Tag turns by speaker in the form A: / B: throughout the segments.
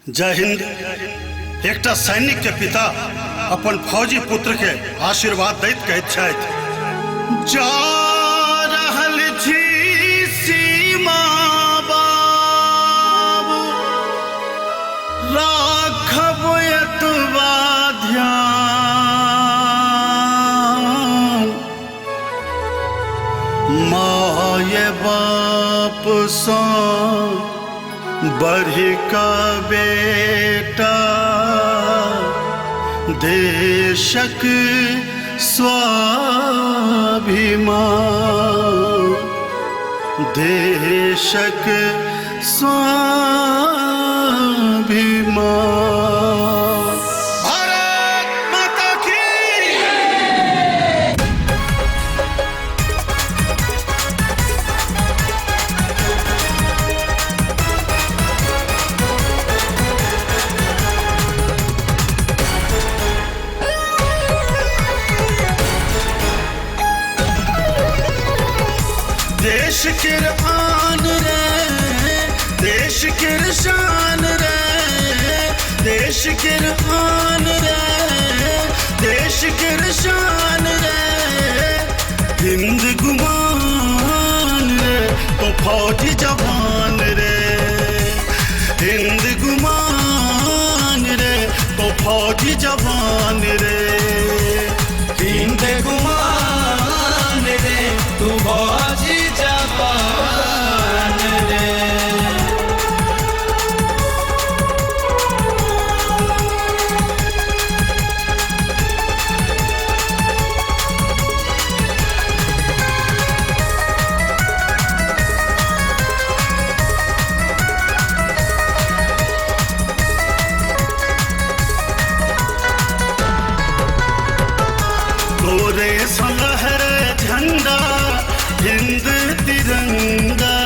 A: जय हिंद। एकटा सैनिक के पिता अपन फौजी पुत्र के आशीर्वाद दैत कहैत छथि, जा रहल छी सीमा बाबू, राखब एतबा ध्यान, माय बाप सँ बढ़ि कऽ बेटा, देशक स्वाभिमान, देशक स्वाभिमान। भारत माता की। देश केर आन रे, देश केर शान रे, देश केर आन रे, देश केर शान रे, हिंद गुमान रे तो फौजी जवान रे, हिंद गुमान रे तो फौजी जवान रे,
B: हिंद गुमान रे तू फौजी जवान रे।
A: गोरे सलहरे झंडा हिंद तिरंगा,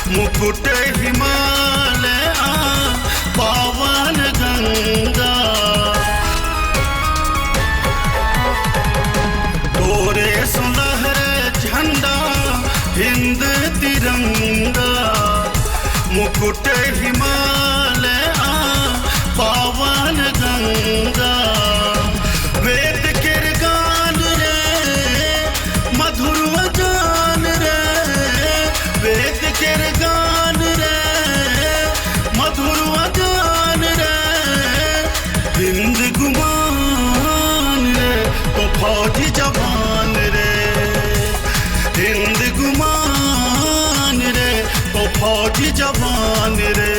A: मुकुट हिमालय पावन गंगा, गोरे सलहरे झंडा हिंद तिरंगा, मुकुट हिमालय पावन गंगा, वेद केर गान रे मधुर वचन रे, वेद केर गान रे मधुर वचन रे, हिंद गुमान रे तो फौजी जवान रे, हिंद गुमान रे तो फौजी जवान रे,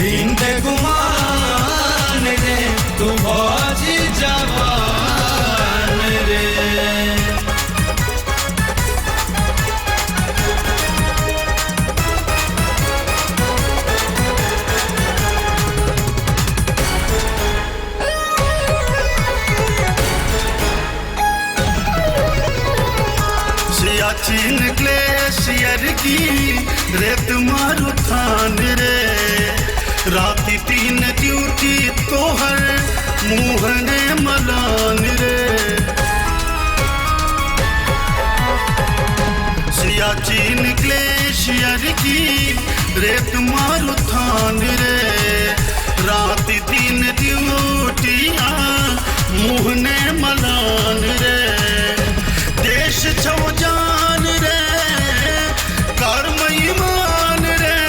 B: हिंद गुमान रे तू फौजी जवान रे।
A: सियाचिन ग्लेशियर की रेत मारुथान रे, राति 3 ड्यूटी तोहर मुहने मलान रे, सियाचिन ग्लेशियर की रेत मारुथान रे, राति 3 ड्यूटी मुहने मलान रे, देश छौ जान रे कर्म ईमान रे,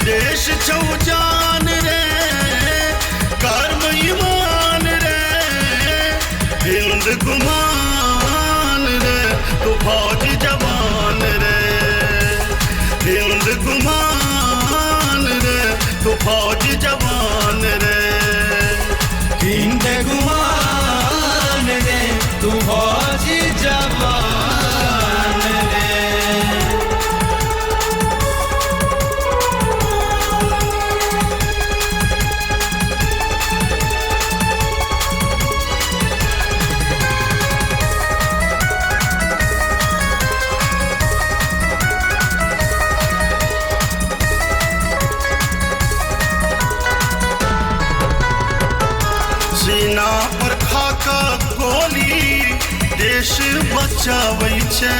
A: देश छौ जान रे कर्म ईमान रे, हिंद गुमान रे तो फौजी जवान रे, हिंद गुमान रे तो फौजी जवान रे,
B: हिंद गुमान रे तू फौजी जवान रे।
A: सीना पर खाका गोली देश बचाबै छै,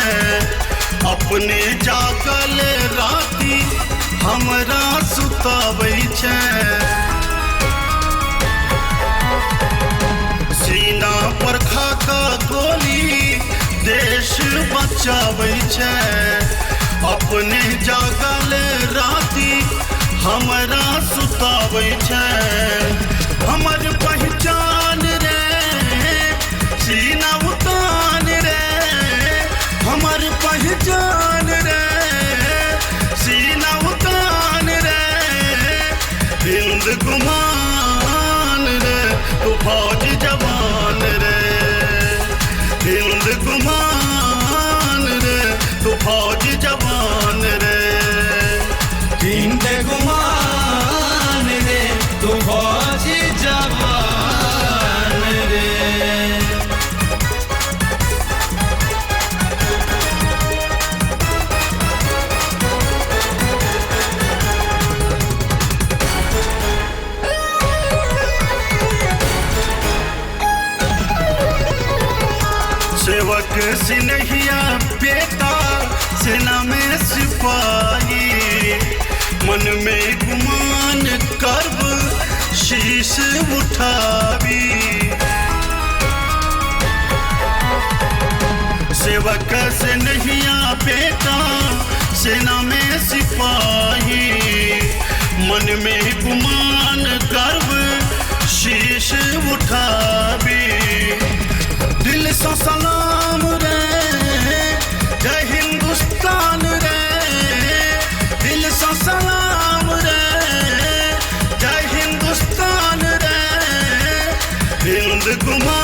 A: अपने जागल राति हमरा सुताबै छै, सीना पर खाका गोली देश बचाबै छै, अपने जागल राति हमरा सुताबै छै, हमर पहचान रे सीना उतान रे, हमर पहचान रे सीना उतान रे, हिंद गुमान रे तू फौज जवान रे, हिंद गुमान रे तू फौज जवान रे,
B: हिंद गुमान रे तू फौज जवान रे।
A: सेवक सिनहिया बेटा सेना में सिपाही, मन में गुमान कर्ब शीश उठावी, सेवक सिनहिया बेटा सेना में सिपाही, मन में गुमान कर्ब शीश उठावी, दिल से सलाम रे जय हिंदुस्तान रे, दिल से सलाम रे जय हिंदुस्तान रे, हिंद गुमान